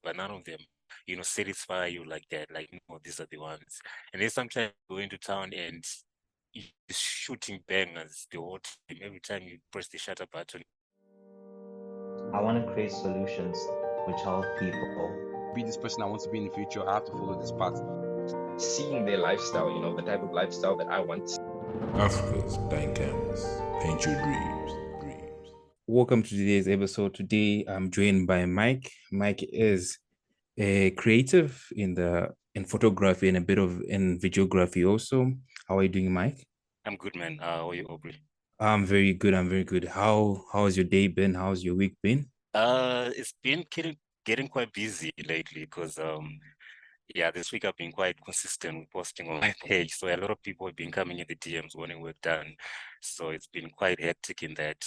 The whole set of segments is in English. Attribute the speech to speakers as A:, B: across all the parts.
A: but none of them, satisfy you like that. Like, no, these are the ones. And then sometimes you go into town and you're shooting bangers the whole time. Every time you press the shutter button.
B: I want to create solutions which help people
C: be this person I want to be in the future. I have to follow this path.
D: Seeing their lifestyle, the type of lifestyle that I want.
E: Africa's blank canvas. Paint your dreams.
F: Welcome to today's episode. Today I'm joined by Mike. Mike is a creative in photography and a bit of in videography also. How are you doing, Mike?
A: I'm good, man. How are you, Aubrey?
F: I'm very good. How has your day been? How's your week been?
A: It's been getting quite busy lately because this week I've been quite consistent with posting on my page. So a lot of people have been coming in the DMs wanting work done. So it's been quite hectic in that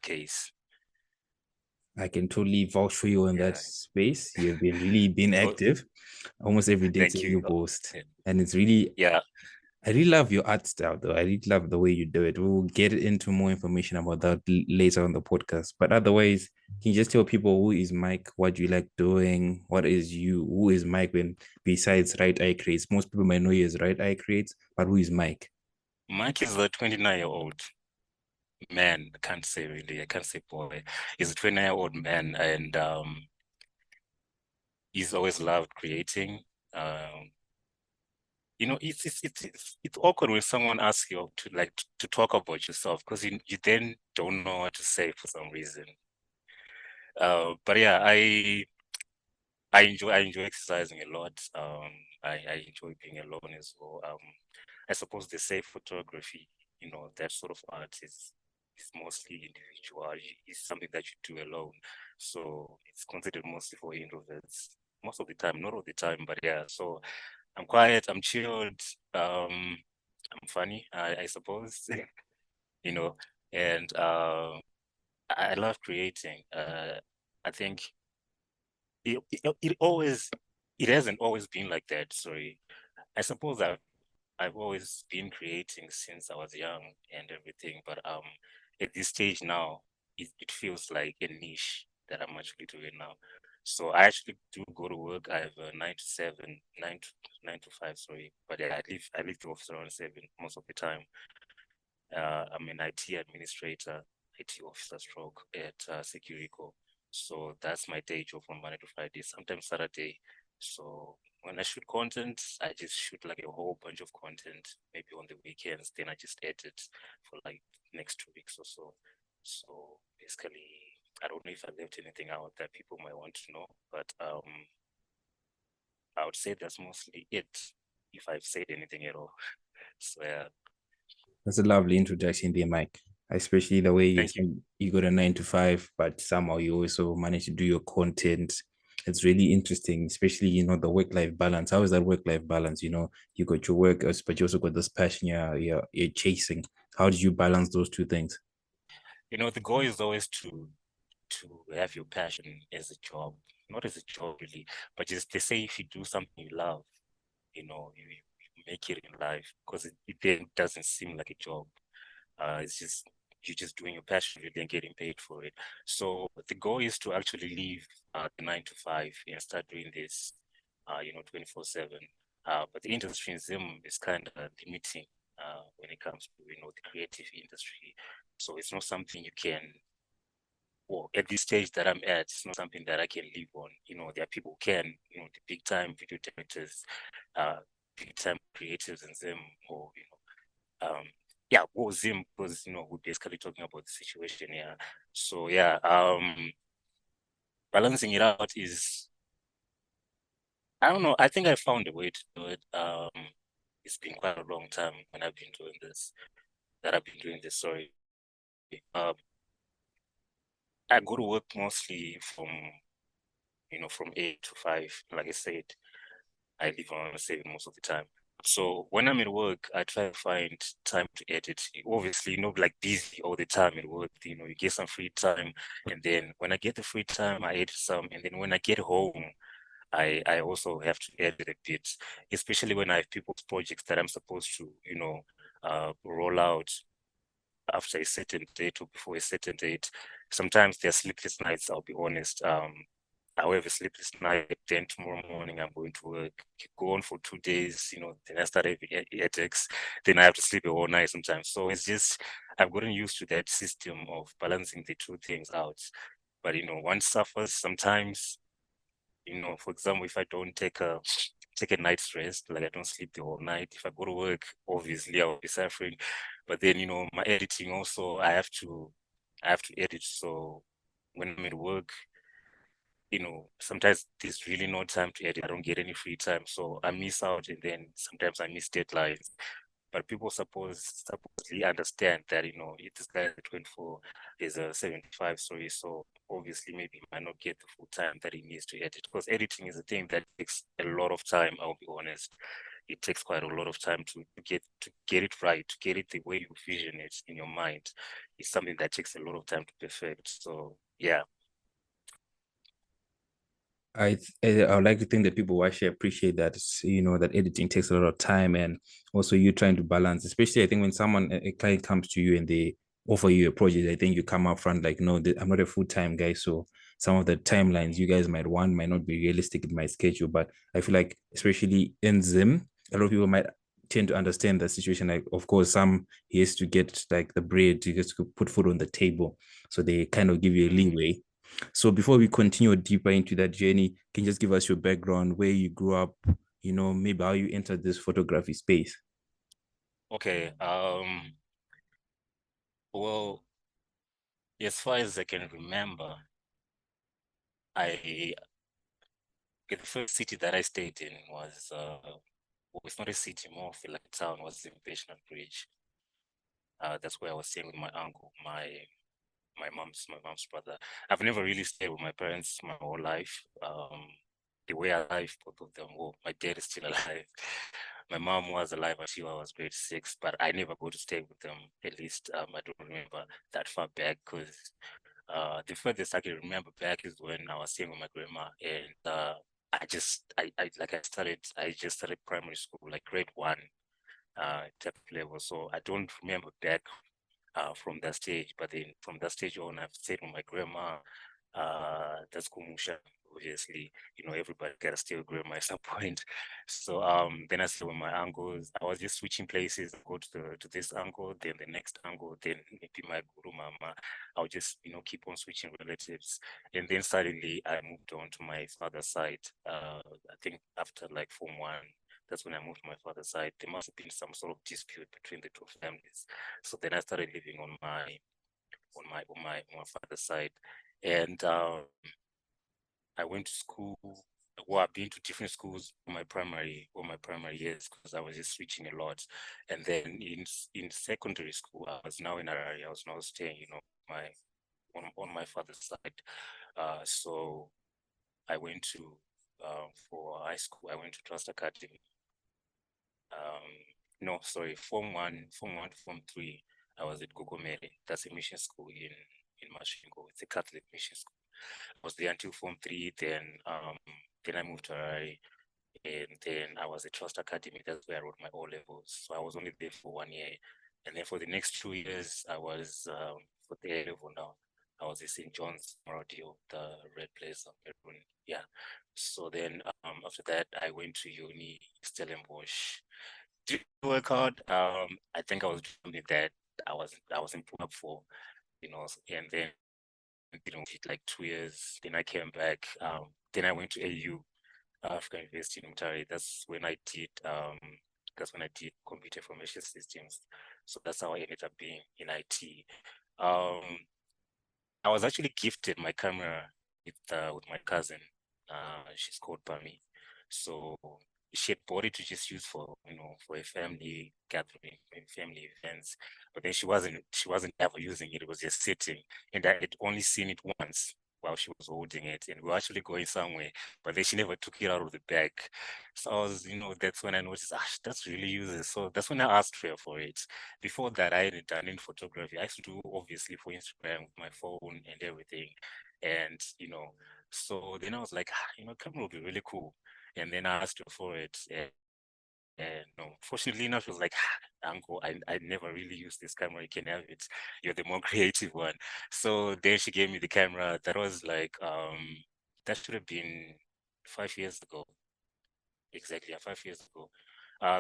A: case.
F: I can totally vouch for you in that space. You've been really active. Almost every day you post. And it's really I really love your art style, though. I really love the way you do it. We'll get into more information about that later on the podcast. But otherwise, can you just tell people who is Mike? What do you like doing? What is you? Who is Mike when besides Right Eye Creates? Most people might know you as Right Eye Creates, but who is Mike?
A: Mike is a 29-year-old man. I can't say boy. He's a 29-year-old man, and he's always loved creating. It's awkward when someone asks you to talk about yourself because you then don't know what to say for some reason. But yeah, I enjoy exercising a lot. I enjoy being alone as well. I suppose they say photography, that sort of art is mostly individual. It's something that you do alone. So it's considered mostly for introverts. Most of the time, not all the time, but yeah. So I'm quiet, I'm chilled, I'm funny, I suppose, and I love creating. I think it hasn't always been like that. Sorry, I suppose I've always been creating since I was young and everything, but at this stage now, it feels like a niche that I'm actually doing now. So I actually do go to work. I have a 9 to 7, 9 to 5, sorry. But yeah, I leave the office around 7 most of the time. I'm an IT administrator, IT officer stroke at Securico. So that's my day job from Monday to Friday, sometimes Saturday. So when I shoot content, I just shoot like a whole bunch of content, maybe on the weekends. Then I just edit for like next 2 weeks or so. So basically, I don't know if I left anything out that people might want to know, but I would say that's mostly it, if I've said anything at all. So yeah.
F: That's a lovely introduction there, Mike. Especially the way you got a 9 to 5, but somehow you also manage to do your content. It's really interesting, especially, the work-life balance. How is that work-life balance? You got your work, but you also got this passion you're chasing. How did you balance those two things?
A: The goal is always to have your passion as a job, not as a job really, but just they say if you do something you love, you make it in life because it then doesn't seem like a job. It's just you're just doing your passion, you're then getting paid for it. So the goal is to actually leave the 9 to 5 and start doing this, 24/7. But the industry in Zim is kind of limiting when it comes to the creative industry. So it's not something you can. Well, at this stage that I'm at, it's not something that I can live on. There are people who can, the big time video directors, big time creatives in Zim, or Zim, because we're basically talking about the situation here. So yeah, balancing it out is, I don't know. I think I found a way to do it. It's been quite a long time when I've been doing this. Sorry. I go to work mostly from 8 to 5. Like I said, I live on 7 most of the time. So when I'm at work, I try to find time to edit. Obviously, like busy all the time at work. You get some free time, and then when I get the free time, I edit some, and then when I get home, I also have to edit a bit, especially when I have people's projects that I'm supposed to, roll out after a certain date or before a certain date. Sometimes there are sleepless nights, I'll be honest. I have a sleepless night, then tomorrow morning I'm going to work, go on for 2 days, then I start having headaches, then I have to sleep a whole night sometimes. So it's just, I've gotten used to that system of balancing the two things out. But, one suffers sometimes, for example, if I don't take a night's rest, like I don't sleep the whole night, if I go to work, obviously I will be suffering. But then, my editing also, I have to edit. So when I'm at work, sometimes there's really no time to edit. I don't get any free time. So I miss out, and then sometimes I miss deadlines. But people supposedly understand that, if this guy at 24 is a 75 story, so obviously maybe he might not get the full time that he needs to edit. Because editing is a thing that takes a lot of time, I'll be honest. It takes quite a lot of time to get it right, to get it the way you vision it in your mind. It's something that takes a lot of time to perfect. So yeah.
F: I would like to think that people will actually appreciate that, that editing takes a lot of time, and also you trying to balance, especially I think when a client comes to you and they offer you a project, I think you come up front like, no, I'm not a full-time guy. So some of the timelines you guys might want might not be realistic in my schedule. But I feel like, especially in Zim, a lot of people might tend to understand the situation. Like, of course, he has to get like the bread, he has to put food on the table. So they kind of give you a leeway. So before we continue deeper into that journey, can you just give us your background, where you grew up, maybe how you entered this photography space?
A: Okay. Well, as far as I can remember, the first city that I stayed in was well, it's not a city, more of like a town, was in National Bridge. That's where I was staying with my uncle, my mom's brother. I've never really stayed with my parents my whole life. They were alive, both of them. Well, my dad is still alive. My mom was alive until I was grade 6, but I never go to stay with them. At least I don't remember that far back, because the furthest I can remember back is when I was staying with my grandma, and I just started primary school, like grade 1 type of level. So I don't remember back from that stage. But then from that stage on, I've stayed with my grandma. That's Kumusha. Obviously, everybody gotta stay with grandma at some point. So then I stayed with my uncles. I was just switching places. I go to this uncle, then the next uncle, then maybe my guru mama. I'll just keep on switching relatives. And then suddenly I moved on to my father's side. I think after like Form 1, that's when I moved to my father's side. There must have been some sort of dispute between the two families. So then I started living on my father's side, and I went to school. Well, I've been to different schools for my primary years, because I was just switching a lot. And then in secondary school, I was now in Harare. I was now staying, my on my father's side. So I went to for high school. I went to Trust Academy. No, sorry, Form 1 to Form 3, I was at Gogomere. That's a mission school in Mashingo. It's a Catholic mission school. I was there until Form 3, then I moved to Harare, and then I was at Trust Academy. That's where I wrote my O levels. So I was only there for 1 year. And then for the next 2 years, I was for the A level now. I was at St. John's Moradio, the red place of Maroon. Yeah. So then after that, I went to uni, Stellenbosch. Did it work out? I think I was doing that I wasn't put up for, and then like 2 years. Then I came back. Then I went to AU, African University in Mutare. That's when I did computer information systems. So that's how I ended up being in IT. Um, I was actually gifted my camera with my cousin. She's called Pami. So she had bought it to just use for a family gathering, maybe family events. But then she wasn't ever using it. It was just sitting, and I had only seen it once while she was holding it, and we were actually going somewhere. But then she never took it out of the bag. So I was, that's when I noticed, that's really useless. So that's when I asked her for it. Before that, I hadn't done any photography. I used to do obviously for Instagram with my phone and everything. And, so then I was like, camera would be really cool. And then I asked her for it. And no, fortunately enough, she was like, Uncle, I never really used this camera. You can have it. You're the more creative one. So then she gave me the camera. That was like that should have been 5 years ago. Exactly, 5 years ago.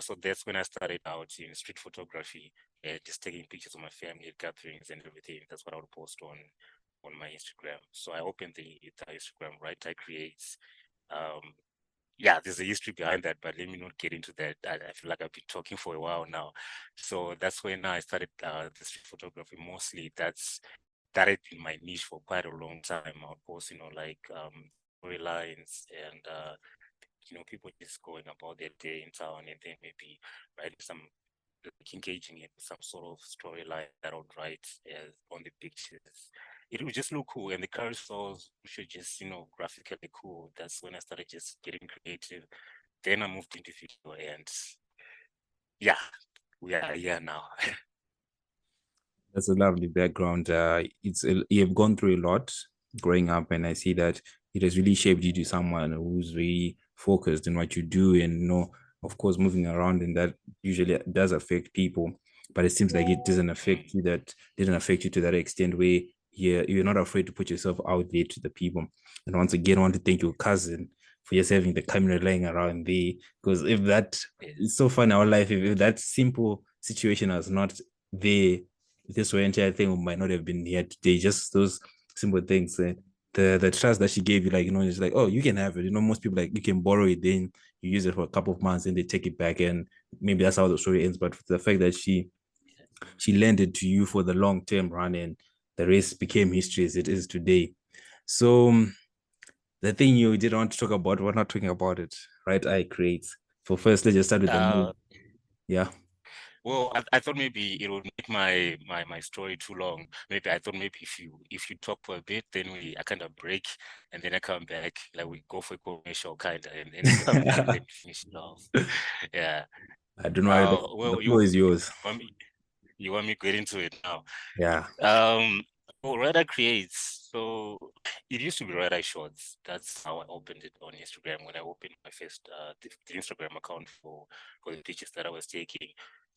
A: So that's when I started out in street photography, just taking pictures of my family at gatherings and everything. That's what I would post on my Instagram. So I opened the Instagram, righteyecreates. Yeah, there's a history behind that, but let me not get into that. I feel like I've been talking for a while now. So that's when I started the street photography. Mostly that had been my niche for quite a long time. I would post, like storylines and people just going about their day in town, and then maybe writing some, like, engaging in some sort of storyline that I would write as on the pictures. It would just look cool, and the carousels which were just graphically cool. That's when I started just getting creative. Then I moved into video, and yeah, we are here now.
F: That's a lovely background. You've gone through a lot growing up, and I see that it has really shaped you to someone who's really focused in what you do. And of course, moving around, and that usually does affect people, but it seems like it didn't affect you to that extent where you're not afraid to put yourself out there to the people. And once again, I want to thank your cousin for just having the camera laying around there, because if that it's so fun in our life, if that simple situation was not there, this whole entire thing might not have been here today. Just those simple things. The trust that she gave you, it's like, oh, you can have it. Most people, like, you can borrow it, then you use it for a couple of months and they take it back, and maybe that's how the story ends. But the fact that she lent it to you for the long term run, and the rest became history as it is today. So the thing you did want to talk about, we're not talking about it, Right Eye Creates. For first, let's just start with the move. Yeah.
A: Well, I thought maybe it would make my story too long. Maybe I thought maybe if you talk for a bit, then I kind of break, and then I come back, like we go for a commercial kind of, and then come back and then finish it off. Yeah.
F: I don't know.
A: Well,
F: the floor is yours.
A: You want me to get into it now?
F: Yeah.
A: Well, Red Eye Creates. So it used to be Red Eye Shorts. That's how I opened it on Instagram when I opened my first the Instagram account for the pictures that I was taking.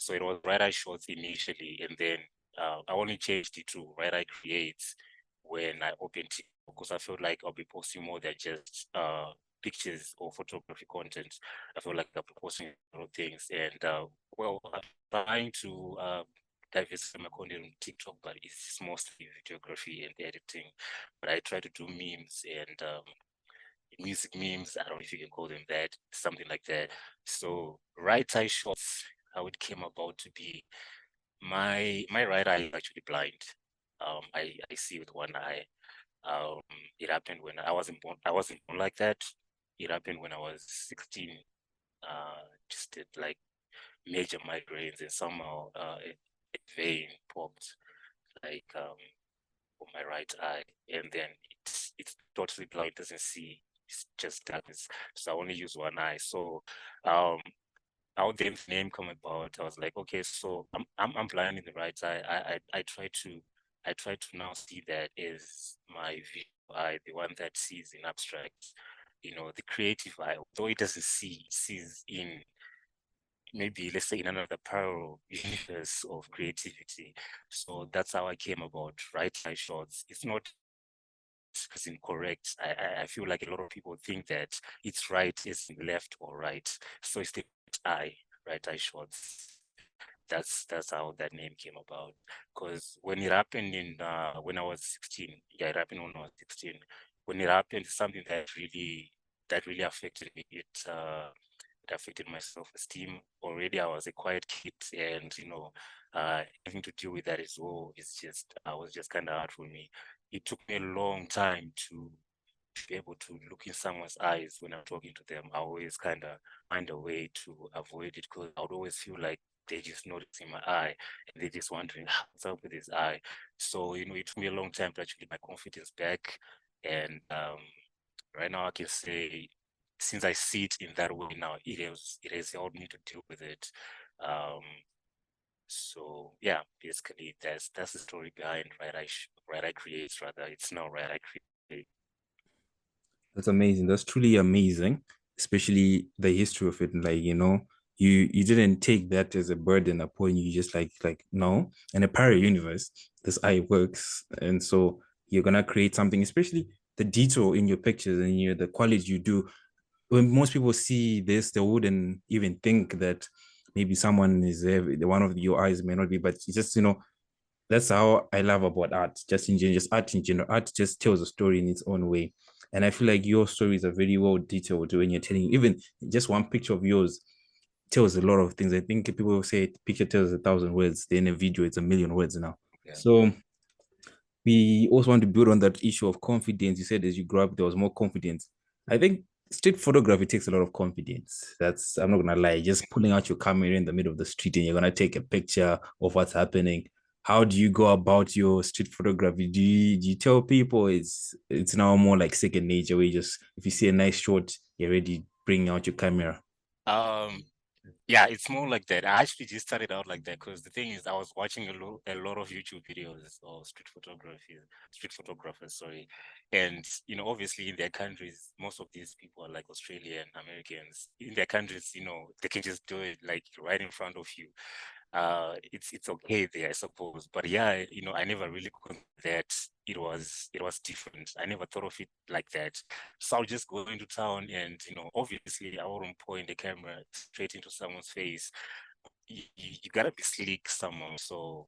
A: So it was Red Eye Shorts initially, and then I only changed it to Red Eye Creates when I opened it, because I felt like I'll be posting more than just pictures or photography content. I feel like I'll be posting a lot of things, and well, I'm trying to diversify my content on TikTok, but it's mostly videography and editing. But I try to do memes and music memes. I don't know if you can call them that, something like that. So right eye shots, how it came about to be, my right eye is actually blind. I see with one eye. It happened when I wasn't born. I wasn't born like that. It happened when I was 16. Just did like major migraines, and somehow a vein popped, like on my right eye, and then it's totally blind, doesn't see. It's just darkness. So I only use one eye. So how the name come about? I was like, okay, so I'm blind in the right eye. I try to now see that as my visual eye, the one that sees in abstract. The creative eye, although it doesn't see, it sees in, maybe, let's say, in another parallel universe of creativity. So that's how I came about right eye shots. It's not because incorrect. I feel like a lot of people think that it's right is left or right. So it's the right eye shots. That's how that name came about. Because when it happened when I was 16, yeah, it happened when I was 16. When it happened, something that really affected me. It affected my self-esteem. Already I was a quiet kid, and having to deal with that as well was just kind of hard for me. It took me a long time to be able to look in someone's eyes when I'm talking to them. I always kind of find a way to avoid it, because I would always feel like they just noticing my eye and they just wondering what's up with his eye. So it took me a long time to actually get my confidence back, and right now I can say, since I see it in that way now, it has helped me to deal with it. So yeah, basically that's the story behind Right Eye Creates. Rather, it's now Right Eye Create.
F: That's amazing. That's truly amazing, especially the history of it. Like, you didn't take that as a burden upon you. Just like no, in a parallel universe, this eye works, and so you're gonna create something. Especially the detail in your pictures and the quality you do. When most people see this, they wouldn't even think that maybe someone is one of your eyes may not be, but it's just, that's how I love about art, just in general, just art in general. Art just tells a story in its own way. And I feel like your stories are very well detailed when you're telling, even just one picture of yours tells a lot of things. I think people say picture tells 1,000 words, then a video, it's 1,000,000 words now. Yeah. So we also want to build on that issue of confidence. You said as you grew up, there was more confidence. I think street photography takes a lot of confidence. I'm not gonna lie, just pulling out your camera in the middle of the street and you're gonna take a picture of what's happening. How do you go about your street photography? Do you tell people it's now more like second nature, where you just, if you see a nice shot, you're ready bring out your camera?
A: Yeah, it's more like that. I actually just started out like that because the thing is, I was watching a lot of YouTube videos of street photographers, sorry. And, obviously in their countries, most of these people are like Australian Americans. In their countries, they can just do it like right in front of you. It's okay there, I suppose. But yeah, I never really considered that it was different. I never thought of it like that. So I'll just go into town and obviously I wouldn't point the camera straight into someone's face. You gotta be sleek somehow. So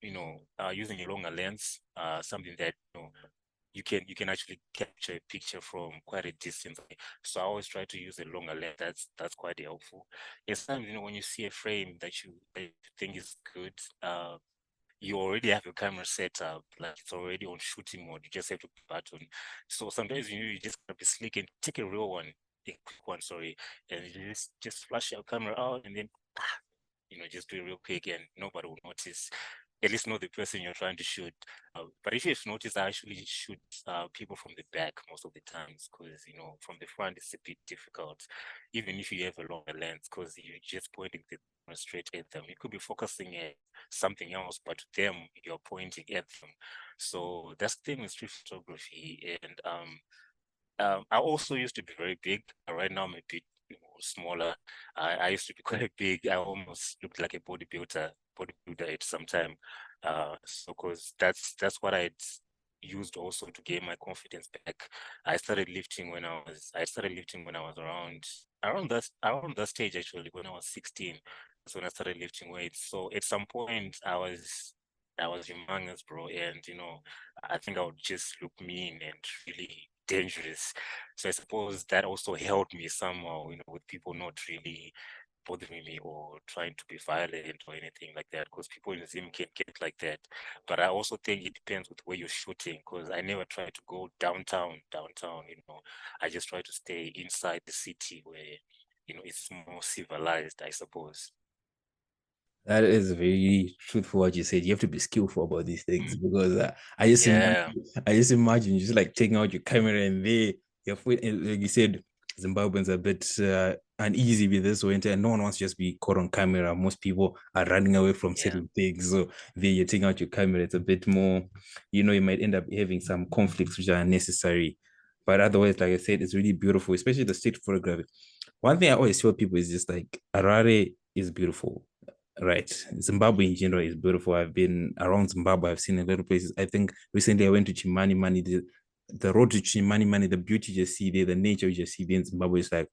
A: using a longer lens, something that you can actually capture a picture from quite a distance. So I always try to use a longer lens. That's quite helpful. And sometimes, when you see a frame that you think is good, you already have your camera set up, like it's already on shooting mode. You just have to button. So sometimes you just gotta be slick and take a real one, a quick one, sorry, and you just flash your camera out and then just do it real quick and nobody will notice. At least know the person you're trying to shoot. But if you've noticed, I actually shoot people from the back most of the times because, from the front it's a bit difficult, even if you have a longer lens, because you're just pointing the camera straight at them. You could be focusing at something else, but to them, you're pointing at them. So that's the thing with street photography. And I also used to be very big. Right now, I'm a bit smaller. I used to be quite big. I almost looked like a bodybuilder at some time. So because that's what I'd used also to gain my confidence back. I started lifting when I was around that stage, actually, when I was 16. That's when I started lifting weights. So at some point I was humongous, bro, and I think I would just look mean and really dangerous. So I suppose that also helped me somehow, with people not really bothering me or trying to be violent or anything like that, because people in Zim can get like that. But I also think it depends with where you're shooting, because I never try to go downtown. I just try to stay inside the city where, it's more civilized, I suppose.
F: That is very truthful what you said. You have to be skillful about these things because I just imagine just like taking out your camera and your foot, like you said, Zimbabweans are a bit uneasy with this winter, and no one wants to just be caught on camera. Most people are running away from certain things, so you're taking out your camera. It's a bit more, you might end up having some conflicts which are unnecessary. But otherwise, like I said, it's really beautiful, especially the street photography. One thing I always tell people is just like Harare is beautiful. Right. Zimbabwe in general is beautiful. I've been around Zimbabwe. I've seen a lot of places. I think recently I went to Chimanimani. The road to Chimanimani, the beauty you just see there, the nature you just see there in Zimbabwe is like,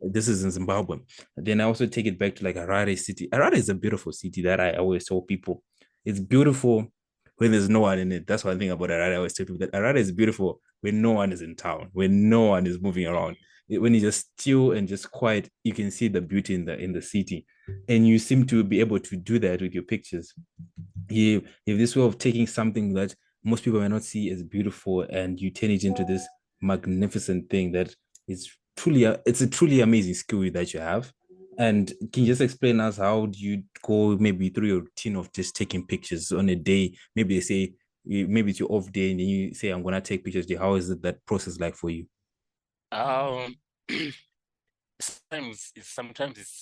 F: this is in Zimbabwe. Then I also take it back to like Harare city. Harare is a beautiful city that I always tell people. It's beautiful when there's no one in it. That's one thing about Harare. I always tell people that Harare is beautiful when no one is in town, when no one is moving around. When you just still and just quiet, you can see the beauty in the city, and you seem to be able to do that with your pictures. You have this way of taking something that most people may not see as beautiful, and you turn it into this magnificent thing that is it's a truly amazing skill that you have. And can you just explain us how do you go maybe through your routine of just taking pictures on a day? Maybe they say maybe it's your off day, and then you say I'm gonna take pictures. How is that process like for you?
A: Sometimes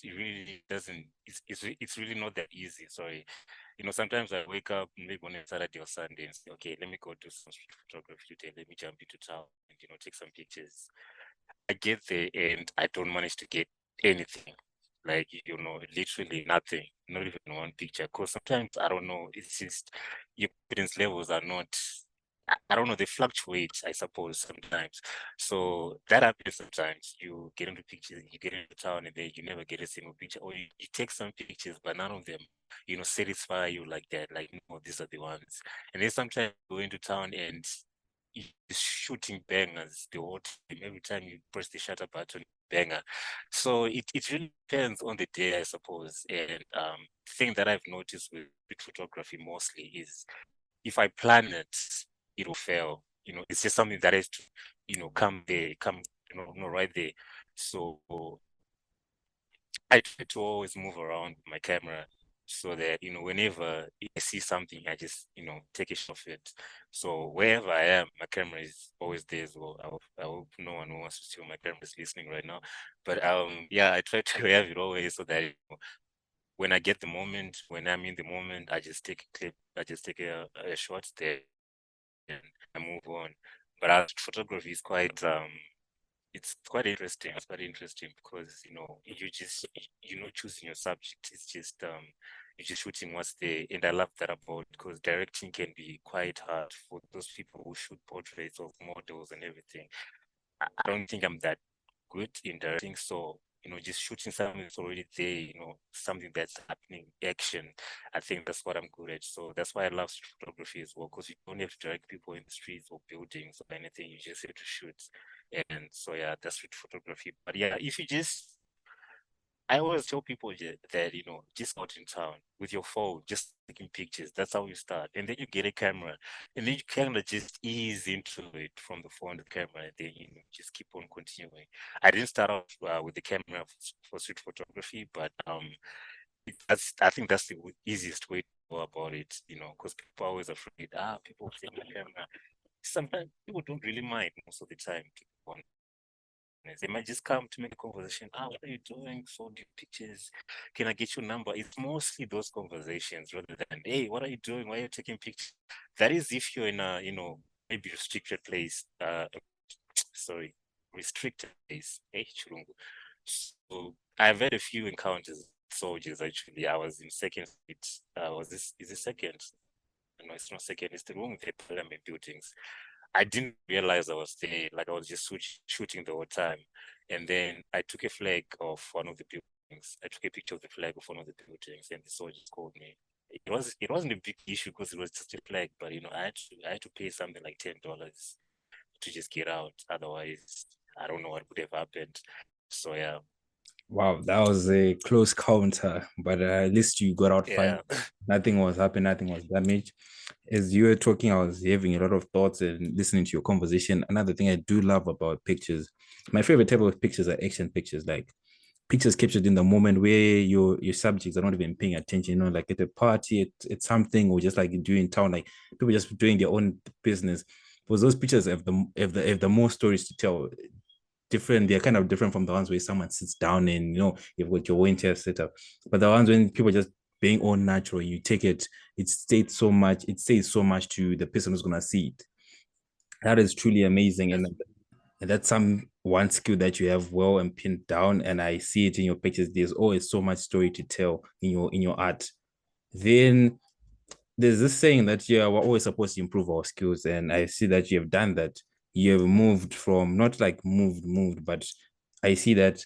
A: it really doesn't. It's really not that easy. Sorry, sometimes I wake up maybe on a Saturday or Sunday and say, okay, let me go do some street photography today. Let me jump into town and take some pictures. I get there and I don't manage to get anything. Like, literally nothing, not even one picture. Because sometimes I don't know. It's just your confidence levels are not I don't know, they fluctuate, I suppose, sometimes. So that happens sometimes. You get into pictures, you get into town, and then you never get a single picture, or you take some pictures, but none of them, satisfy you like that. Like, no, these are the ones. And then sometimes you go into town and you're shooting bangers the whole time. Every time you press the shutter button, banger. So it really depends on the day, I suppose. And thing that I've noticed with photography mostly is if I plan it, it'll fail. It's just something that has to, come there, right there. So I try to always move around my camera so that, whenever I see something, I just, take a shot of it. So wherever I am, my camera is always there as well. I hope no one who wants to steal my camera is listening right now. But yeah, I try to have it always so that, when I get the moment, when I'm in the moment, I just take a clip, I just take a shot there and I move on. But photography is quite it's quite interesting. It's quite interesting because you just choosing your subject. It's just you're just shooting what's there, and I love that about because directing can be quite hard for those people who shoot portraits of models and everything. I don't think I'm that good in directing, so just shooting something that's already there, something that's happening, action. I think that's what I'm good at. So that's why I love street photography as well, because you don't have to direct people in the streets or buildings or anything. You just have to shoot. And so yeah, that's street photography. But yeah, if you just I always tell people that, just out in town with your phone, just taking pictures. That's how you start. And then you get a camera. And then you kind of just ease into it from the phone to the camera. And then, just keep on continuing. I didn't start off with the camera for street photography, but I think that's the easiest way to go about it, because people are always afraid, people take my camera. Sometimes people don't really mind most of the time. They might just come to make a conversation. What are you doing? So do pictures. Can I get your number? It's mostly those conversations rather than, hey, what are you doing? Why are you taking pictures? That is if you're in a, maybe restricted place. Sorry, restricted place. Hey, Chirungu. So I've had a few encounters with soldiers actually. I was in second street. Is it second? No, it's not second. It's the room with the parliament buildings. I didn't realize I was there. Like I was just shooting the whole time. And then I took a flag of one of the buildings. I took a picture of the flag of one of the buildings, and the soldiers called me. It wasn't a big issue because it was just a flag, but I had to pay something like $10 to just get out. Otherwise, I don't know what would have happened. So yeah.
F: Wow, that was a close counter, but at least you got out fine. Nothing was happening, nothing was damaged. As you were talking, I was having a lot of thoughts and listening to your conversation. Another thing I do love about pictures, my favorite type of pictures are action pictures, like pictures captured in the moment where your subjects are not even paying attention, like at a party, at something, or just like doing town, like people just doing their own business. Because those pictures have the more stories to tell. They're kind of different from the ones where someone sits down and you've got your winter setup. But the ones when people just being all natural, you take it, it says so much to the person who's gonna see it. That is truly amazing. And that's one skill that you have well and pinned down. And I see it in your pictures. There's always so much story to tell in your art. Then there's this saying that we're always supposed to improve our skills, and I see that you have done that. You have moved from not like moved, but I see that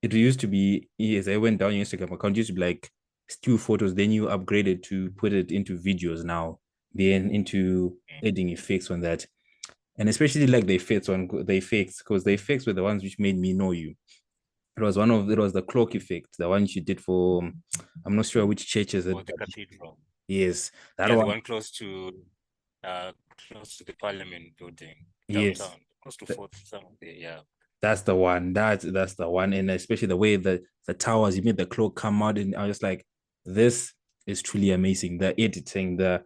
F: it used to be, as I went down your Instagram account, used to be like still photos, then you upgraded to put it into videos now, then into adding effects on that. And especially like the effects because the effects were the ones which made me know you. It was the cloak effect, the one you did for I'm not sure which church is it.
A: The cathedral.
F: Yes,
A: that one. The one close to the Parliament building downtown, yes. Close to Fourth somewhere. Yeah.
F: That's the one. That's the one, and especially the way the towers, you made the cloak come out, and I was like, this is truly amazing. The editing, the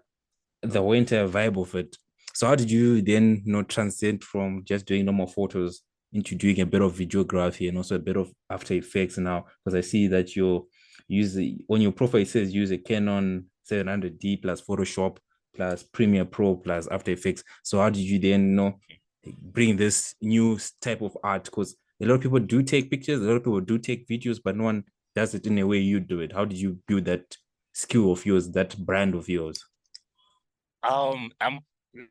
F: winter vibe of it. So how did you then transcend from just doing normal photos into doing a bit of videography and also a bit of After Effects now? Because I see that on your profile it says use a Canon 700D plus Photoshop plus Premiere Pro plus After Effects. So how did you then bring this new type of art? Because a lot of people do take pictures, a lot of people do take videos, but no one does it in a way you do it. How did you build that skill of yours, that brand of yours?
A: I'm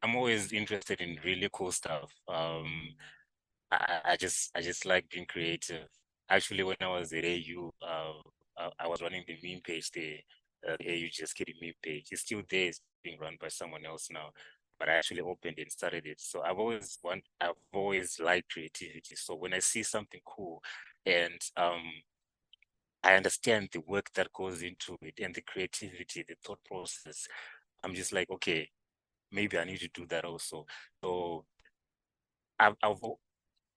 A: I'm always interested in really cool stuff. I just like being creative. Actually, when I was at AU, I was running the meme page there. AU Just Kidding meme page. It's still there. It's being run by someone else now, but I actually opened and started it. So I've always liked creativity. So when I see something cool, and I understand the work that goes into it and the creativity, the thought process, I'm just like, okay, maybe I need to do that also. So I've I've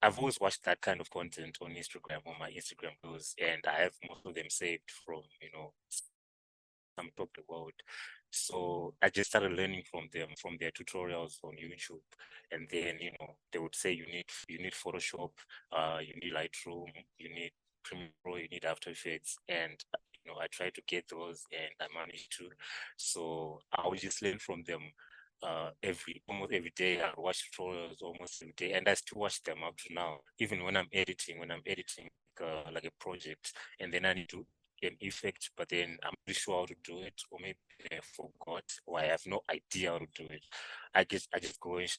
A: I've always watched that kind of content on Instagram, on my Instagram reels, and I have most of them saved from, some top of the world. So I just started learning from them, from their tutorials on YouTube. And then, they would say you need Photoshop, you need Lightroom, you need Premiere Pro, you need After Effects. And I try to get those and I managed to. So I would just learn from them almost every day. I watch tutorials almost every day, and I still watch them up to now. Even when I'm editing like a project, and then I need to an effect, but then I'm not sure how to do it, or maybe I forgot, or I have no idea how to do it. I just go and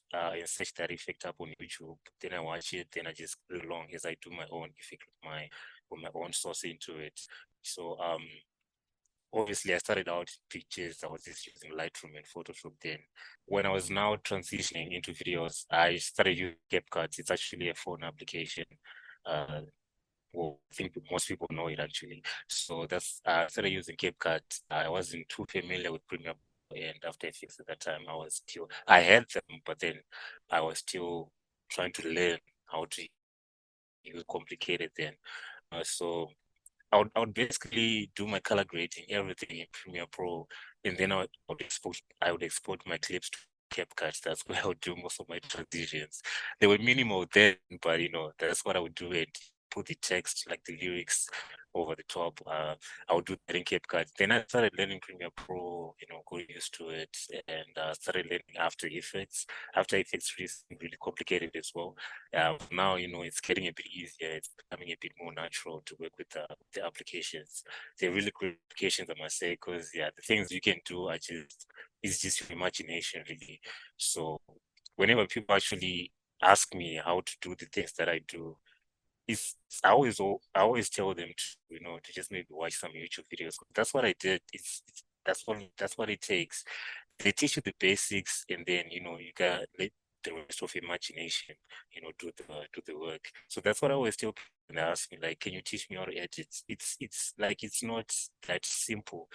A: search that effect up on YouTube. Then I watch it. Then I just go along as I do my own effect with my own source into it. So obviously I started out pictures. I was just using Lightroom and Photoshop then. When I was now transitioning into videos, I started using CapCut. It's actually a phone application. Well, I think most people know it actually. So that's I started using CapCut. I wasn't too familiar with Premiere and After Effects at that time. I had them, but then I was still trying to learn how to use complicated then. So I would basically do my color grading, everything in Premiere Pro, and then I would export my clips to CapCut. That's where I would do most of my transitions. They were minimal then, but that's what I would do. And put the text, like the lyrics, over the top. I would do that in CapCut. Then I started learning Premiere Pro, got used to it, and started learning After Effects. After Effects is really complicated as well. Now, it's getting a bit easier. It's becoming a bit more natural to work with the applications. They're really good applications, I must say, because the things you can do it's just your imagination, really. So whenever people actually ask me how to do the things that I do, I always tell them to just maybe watch some YouTube videos. That's what I did. That's what it takes. They teach you the basics, and then you got let the rest of imagination, do the work. So that's what I always tell people when they ask me, like, can you teach me how to edit? It's like it's not that simple,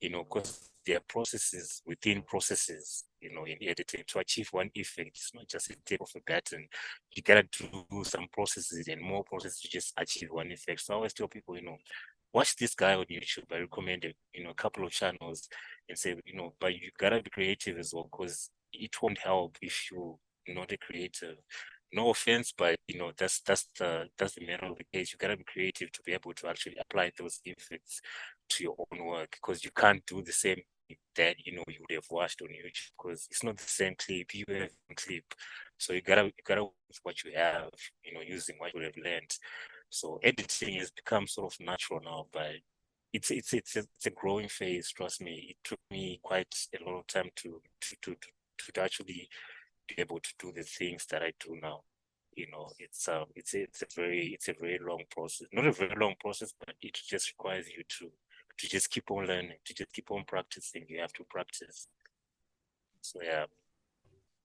A: because there are processes within processes, in editing to achieve one effect. It's not just a tip of a button. You gotta do some processes and more processes to just achieve one effect. So I always tell people, watch this guy on YouTube. I recommend a couple of channels and say, but you gotta be creative as well, because it won't help if you're not a creative. No offense, but that's the matter of the case. You gotta be creative to be able to actually apply those effects to your own work, because you can't do the same thing that you would have watched on YouTube, because it's not the same clip. You have a clip, so you gotta use what you have, using what you have learned. So editing has become sort of natural now, but it's a growing phase. Trust me, it took me quite a lot of time to actually be able to do the things that I do now. It's a very long process. Not a very long process, but it just requires you to just keep on learning, to just keep on practicing. You have to practice. So yeah.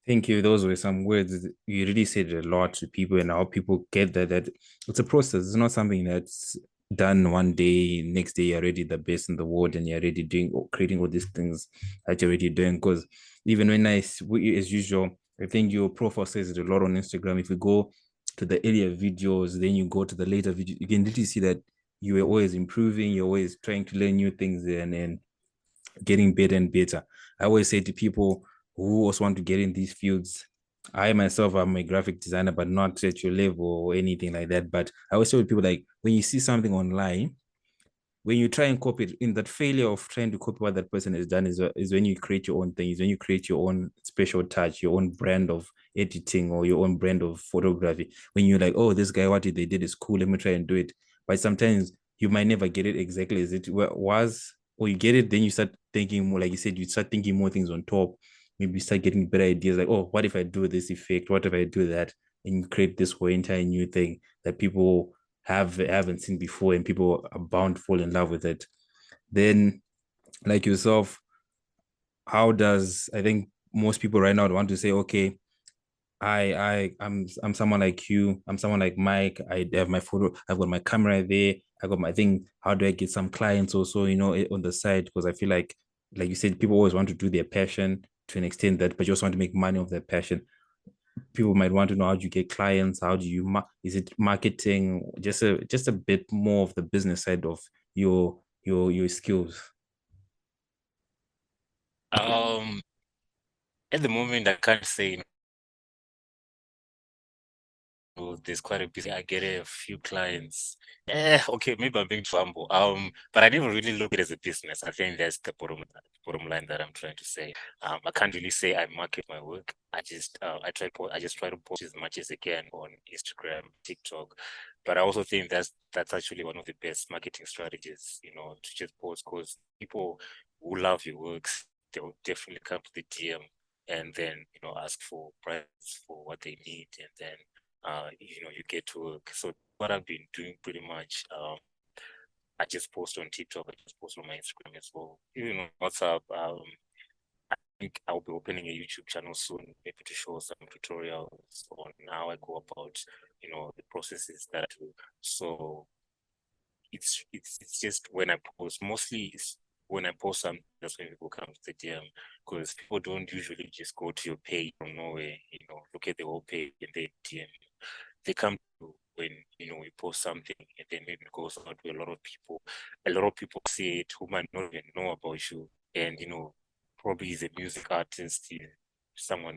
F: Thank you. Those were some words. You really said a lot to people, and how people get that it's a process. It's not something that's done one day. Next day you're already the best in the world, and you're already doing or creating all these things that you're already doing. Because even when as usual, I think your profile says it a lot on Instagram. If you go to the earlier videos, then you go to the later videos, you can literally see that you are always improving. You're always trying to learn new things, and getting better and better. I always say to people who also want to get in these fields, I myself am a graphic designer, but not at your level or anything like that. But I always tell people, like, when you see something online, when you try and copy it, in that failure of trying to copy what that person has done is when you create your own thing, is when you create your own special touch, your own brand of editing or your own brand of photography. When you're like, oh, this guy, what they did is cool, let me try and do it. But sometimes you might never get it exactly as it was, or you get it, then you start thinking more, like you said, you start thinking more things on top. maybe start getting better ideas like, oh, what if I do this effect? What if I do that? And you create this whole entire new thing that people haven't seen before, and people are bound to fall in love with it. Then, like yourself, how does, I think most people right now want to say, okay, I'm someone like you, I'm someone like Mike, I have my photo, I've got my camera there, I got my thing. How do I get some clients also, on the side? Because I feel like you said, people always want to do their passion to an extent, that but you also want to make money of their passion. People might want to know, how do you get clients? How do you is it marketing? Just a bit more of the business side of your skills.
A: At the moment, I can't say. There's quite a bit. I get a few clients. Okay, maybe I'm being too humble. But I never really look at it as a business. I think that's the bottom line that I'm trying to say. I can't really say I market my work. I just try to post as much as I can on Instagram, TikTok. But I also think that's actually one of the best marketing strategies, to just post, because people who love your works, they'll definitely come to the DM and then, ask for price for what they need, and then you get to work. So what I've been doing pretty much, I just post on TikTok, I just post on my Instagram as well. Even on WhatsApp, I think I'll be opening a YouTube channel soon, maybe to show some tutorials on how I go about, the processes that I do. So it's just when I post, mostly it's when I post something, that's when people come to the DM, because people don't usually just go to your page from nowhere, look at the whole page and then DM. They come to when you post something, and then it goes out to a lot of people. A lot of people see it who might not even know about you, and probably is a music artist, someone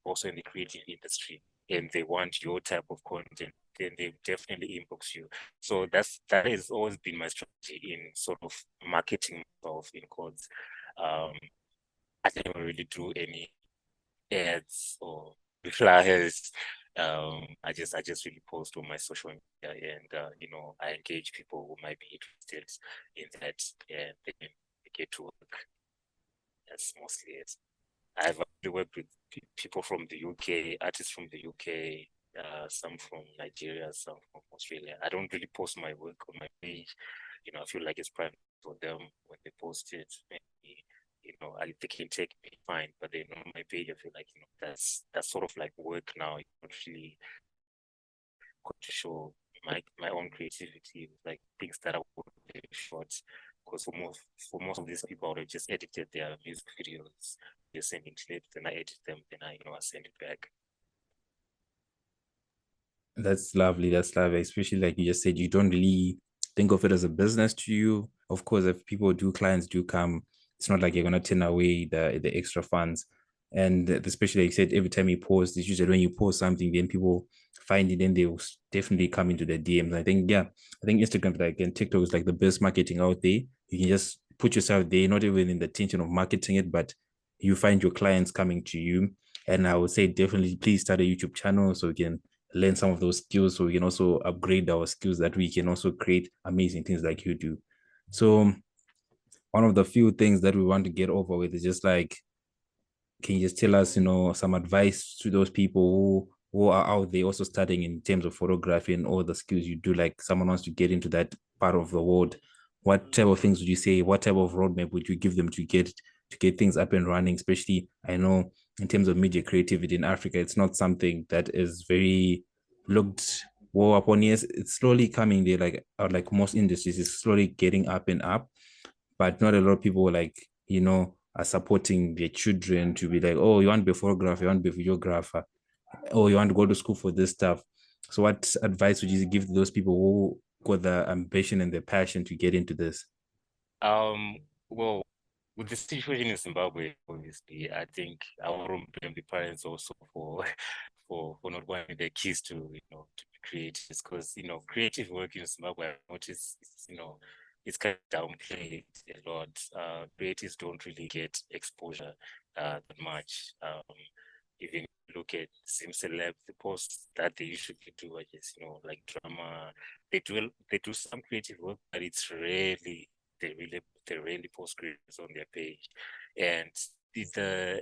A: also in the creative industry, and they want your type of content, then they definitely inbox you. So that has always been my strategy in sort of marketing myself, in quotes. I never really do any ads or flyers. I just really post on my social media, and I engage people who might be interested in that, and they get to work. That's mostly it. I've actually worked with people from the UK, artists from the UK, some from Nigeria, some from Australia. I don't really post my work on my page. I feel like it's private for them. When they post it, maybe, they can take me fine, but then on my page, I feel like, that's sort of like work now. It's not really going to show my own creativity, like things that I would do short. Because for most of these people, I would have just edited their music videos, they're sending clips, then I edit them, then I send it back.
F: That's lovely. That's lovely. Especially like you just said, you don't really think of it as a business to you. Of course, if clients do come, it's not like you're gonna turn away the extra funds. And especially like you said, every time you post, it's usually when you post something, then people find it, then they will definitely come into the DMs. I think, yeah, I think Instagram, like, and TikTok is like the best marketing out there. You can just put yourself there, not even in the intention of marketing it, but you find your clients coming to you. And I would say definitely please start a YouTube channel so you can learn some of those skills, so we can also upgrade our skills, that we can also create amazing things like you do. So one of the few things that we want to get over with is just like, can you just tell us, some advice to those people who are out there also starting in terms of photography and all the skills you do? Like someone wants to get into that part of the world. What type of things would you say? What type of roadmap would you give them to get things up and running? Especially, I know in terms of media creativity in Africa, it's not something that is very looked well upon. Yes, it's slowly coming there, like most industries, it's slowly getting up and up, but not a lot of people are supporting their children to be like, oh, you want to be a photographer, you want to be a videographer, oh, you want to go to school for this stuff. So what advice would you give to those people who got the ambition and the passion to get into this?
A: Well, with the situation in Zimbabwe, obviously, I think I won't blame the parents also for for not wanting their kids to to be creators, because creative work in Zimbabwe, I notice, it's kind of downplayed a lot. Creatives don't really get exposure that much. Even look at Sim Celeb, the posts that they usually do, I guess, like drama. They do some creative work, but it's rarely they really post creators on their page. And the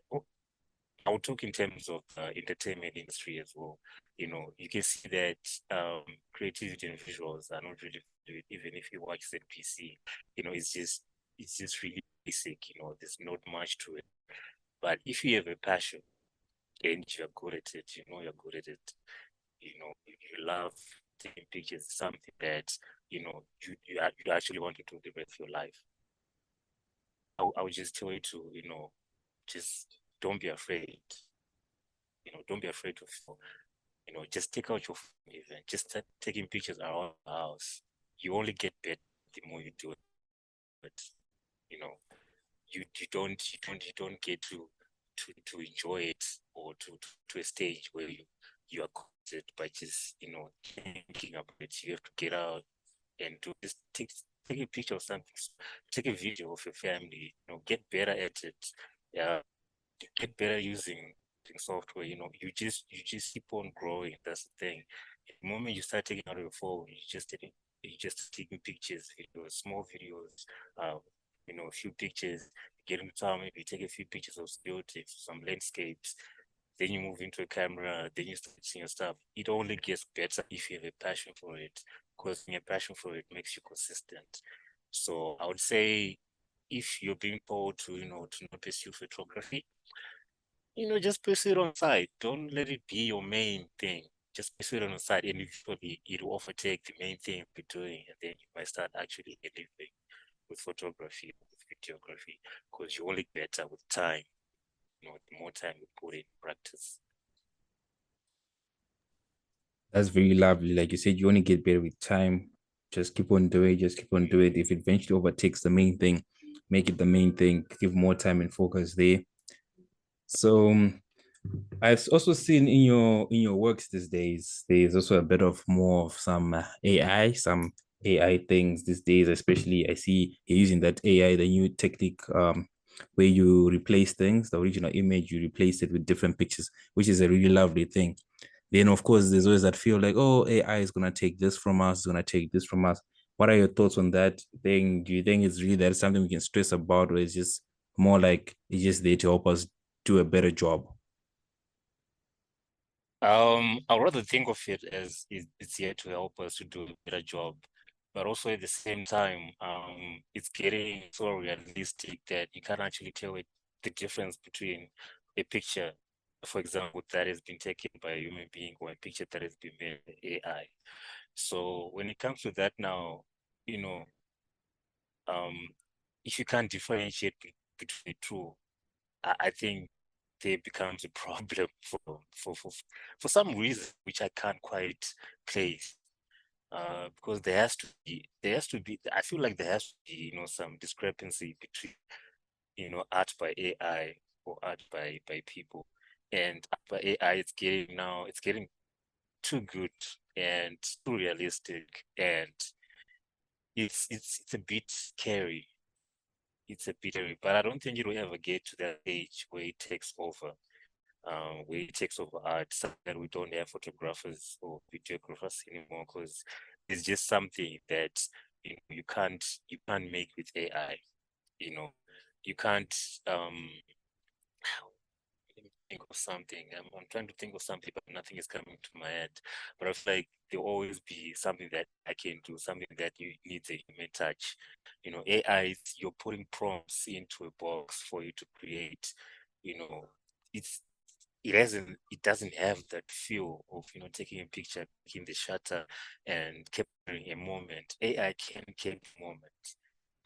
A: I'll talk in terms of entertainment industry as well. You know, you can see that creativity and visuals are not really good, even if you watch ZPC. You know, it's just really basic. You know, there's not much to it. But if you have a passion and you're good at it, you know you're good at it. You know, you love taking pictures, something that you know you actually want to do the rest of your life. I would just tell you to, you know, just don't be afraid. You know, don't be afraid to fall. You know, just take out your phone even. Just start taking pictures around the house. You only get better the more you do it. But you know, you don't get to enjoy it or to a stage where you are content by just, you know, thinking about it. You have to get out and do just take a picture of something, take a video of your family, you know, get better at it. Yeah, get better using software. You know, you just keep on growing. That's the thing. The moment you start taking out your phone, you just taking pictures, videos, small videos, you know, a few pictures, get into town, maybe take a few pictures of buildings, some landscapes, then you move into a camera, then you start seeing your stuff. It only gets better if you have a passion for it, because your passion for it makes you consistent. So I would say if you're being told to, you know, to not pursue photography, you know, just pursue it on the side. Don't let it be your main thing. Just pursue it on the side, and eventually it will overtake the main thing you're doing, and then you might start actually living with photography, with videography, because you only get better with time. You know, the more time you put in practice.
F: That's very lovely. Like you said, you only get better with time. Just keep on doing it, just keep on doing it. If it eventually overtakes the main thing, make it the main thing, give more time and focus there. So I've also seen in your works these days, there's also a bit of more of some some AI things these days. Especially, I see you're using that AI, the new technique, where you replace things, the original image, you replace it with different pictures, which is a really lovely thing. Then, of course, there's always that feel like, oh, AI is gonna take this from us, it's gonna take this from us. What are your thoughts on that thing? Do you think it's really that something we can stress about, or is just more like it's just there to help us do a better job?
A: I'd rather think of it as it's here to help us to do a better job, but also at the same time, it's getting so realistic that you can't actually tell it the difference between a picture, for example, that has been taken by a human being or a picture that has been made by AI. So when it comes to that now, you know, um, if you can't differentiate between the two, I think there becomes a problem for some reason which I can't quite place. Because there has to be, I feel like there has to be, you know, some discrepancy between, you know, art by AI or art by people. And art by AI, it's getting too good and too realistic, and it's a bit scary. It's a bit scary, but I don't think it will ever get to that age where it takes over. Where it takes over art, so that we don't have photographers or videographers anymore, because it's just something that you can't make with AI. You know, you can't let me think of something. I'm trying to think of something, but nothing is coming to my head. But I feel like there'll always be something that I can do, something that you needs a human touch. You know, AI, you're putting prompts into a box for you to create. You know, it's it doesn't have that feel of, you know, taking a picture, taking the shutter and capturing a moment. AI can capture a moment,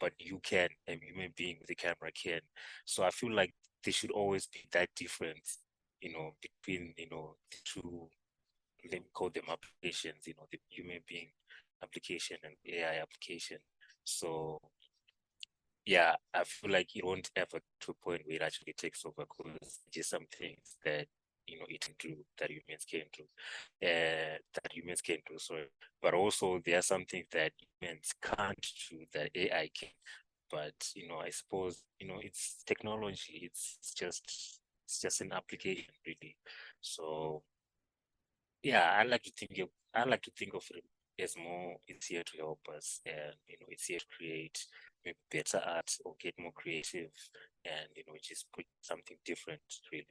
A: but you can, a human being with a camera can. So I feel like there should always be that difference, you know, between, you know, the two, let me call them applications, you know, the human being application and AI application. So yeah, I feel like it won't ever to a point where it actually takes over, because just some things that, you know, it can do that humans can do, sorry. But also there are some things that humans can't do that AI can. But you know, I suppose, you know, it's technology. It's just an application, really. So yeah, I like to think of it as more, it's here to help us, and you know, it's here to create maybe better art or get more creative, and you know, just put something different, really.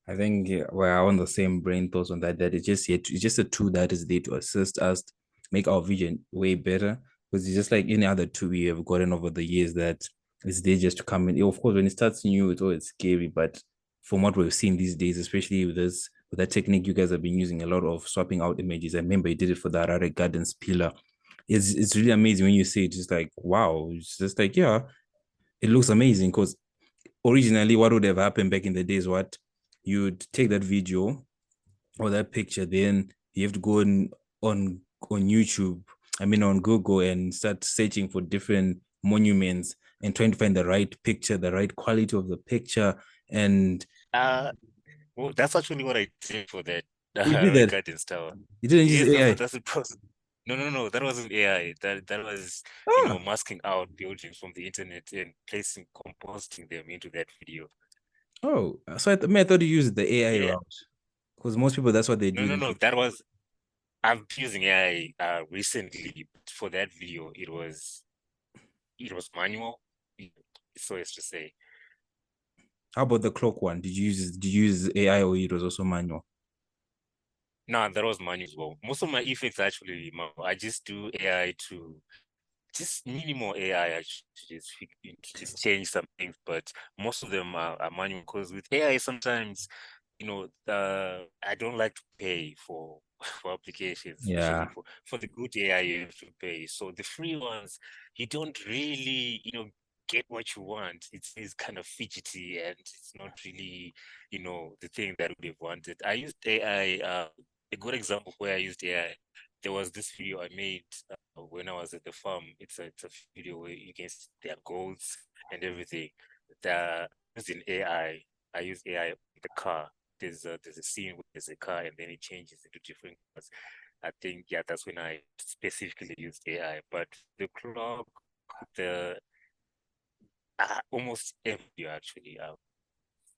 F: I think we're on the same brain thoughts on that. That it's just a tool that is there to assist us make our vision way better. Because it's just like any other tool we have gotten over the years that it's there just to come in. Of course, when it starts new, it's always scary. But from what we've seen these days, especially with that technique you guys have been using a lot of swapping out images. I remember you did it for the Harare Gardens pillar. It's really amazing when you see it. Just like wow, it's just like yeah, it looks amazing because originally what would have happened back in the days, what you'd take that video or that picture, then you have to go on YouTube, on Google and start searching for different monuments and trying to find the right picture, the right quality of the picture. And
A: well, that's actually what I did for that
F: you did that.
A: Gardens Tower.
F: You didn't use AI.
A: That's the process. No, that wasn't AI. That was masking out buildings from the internet and composting them into that video.
F: Oh, so I thought you used the AI route because most people that's what they do.
A: No. I'm using AI recently for that video. It was manual, so as to say.
F: How about the clock one? Did you use AI or it was also manual?
A: No, that was manual as well. Most of my effects actually, I just do AI to just minimal AI actually just change some things, but most of them are manual because with AI sometimes, I don't like to pay for applications, especially for the good AI you have to pay. So the free ones, you don't really, get what you want. It's kind of fidgety and it's not really, the thing that we have wanted. I used AI, a good example where I used AI. There was this video I made when I was at the farm. It's a video where you can see their goats and everything. Using AI, I use AI in the car. There's a scene where there's a car and then it changes into different cars. I think that's when I specifically used AI. But the clock, the almost every actually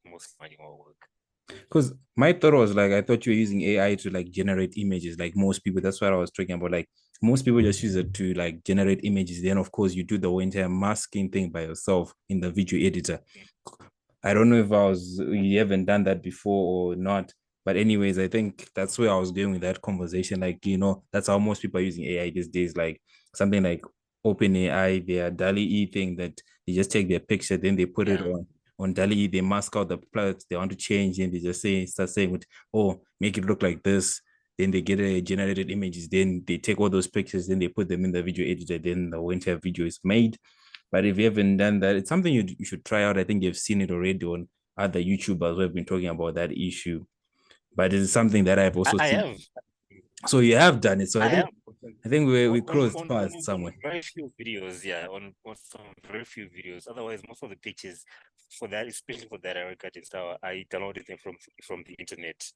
A: most manual work.
F: Because my thought was like, I thought you were using AI to like generate images, like most people. That's what I was talking about. Like most people just use it to like generate images. Then of course you do the entire masking thing by yourself in the video editor. I don't know if you haven't done that before or not. But anyways, I think that's where I was going with that conversation. Like, that's how most people are using AI these days. Like something like OpenAI, their DALL-E thing that they just take their picture, then they put it on DALL-E, they mask out the parts they want to change, and they just start saying, oh, make it look like this. Then they get a generated images. Then they take all those pictures, then they put them in the video editor. Then the entire video is made. But if you haven't done that, it's something you should try out. I think you've seen it already on other YouTubers who have been talking about that issue. But it's something that I've also seen.
A: Have.
F: So you have done it. So I think we crossed paths somewhere.
A: Very few videos, on some very few videos. Otherwise, most of the pictures for that, especially for that Gardens Tower, I downloaded them from the internet.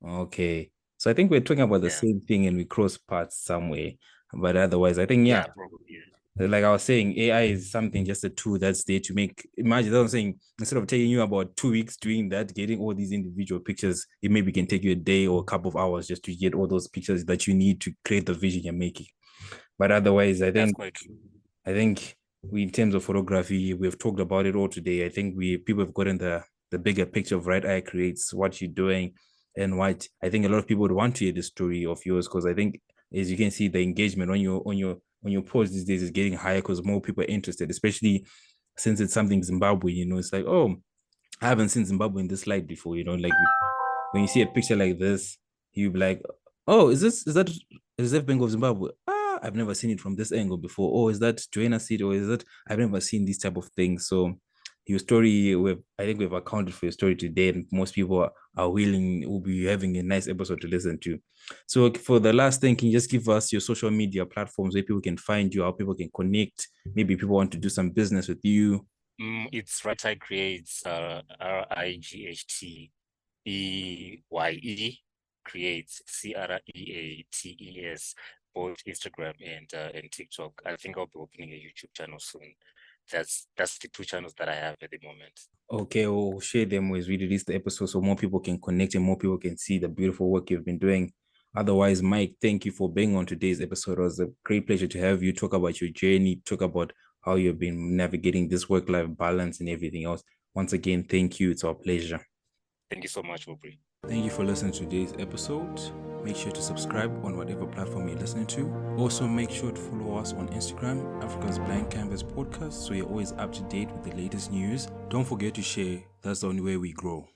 F: Okay. So I think we're talking about the same thing and we cross paths somewhere. But otherwise, I think
A: probably,
F: like I was saying, AI is something, just a tool that's there to imagine that I'm saying, instead of taking you about 2 weeks doing that, getting all these individual pictures, it maybe can take you a day or a couple of hours just to get all those pictures that you need to create the vision you're making. But otherwise, I think
A: that's quite true.
F: I think in terms of photography, we've talked about it all today. I think people have gotten the bigger picture of Right Eye Creates, what you're doing, and what I think a lot of people would want to hear the story of yours, because I think, as you can see, the engagement on your post these days is getting higher because more people are interested, especially since it's something Zimbabwe. It's like, oh, I haven't seen Zimbabwe in this light before. Like when you see a picture like this, you'll be like, oh, is that Reserve Bank of Zimbabwe? I've never seen it from this angle before. Oh, is that Joanna City? Or is that, I've never seen these type of things. So your story, I think we've accounted for your story today, and most people will be having a nice episode to listen to. So for the last thing, can you just give us your social media platforms where people can find you, how people can connect? Maybe people want to do some business with you.
A: It's righteyecreates, RightEye creates, CREATES, both Instagram and TikTok. I think I'll be opening a YouTube channel soon. That's the 2 channels that I have at the moment.
F: Okay, we'll share them as we release the episode so more people can connect and more people can see the beautiful work you've been doing. Otherwise, Mike, thank you for being on today's episode. It was a great pleasure to have you talk about your journey, talk about how you've been navigating this work-life balance and everything else. Once again, thank you. It's our pleasure.
A: Thank you so much, Aubrey.
F: Thank you for listening to today's episode. Make sure to subscribe on whatever platform you're listening to. Also, make sure to follow us on Instagram, Africa's Blank Canvas Podcast, so you're always up to date with the latest news. Don't forget to share. That's the only way we grow.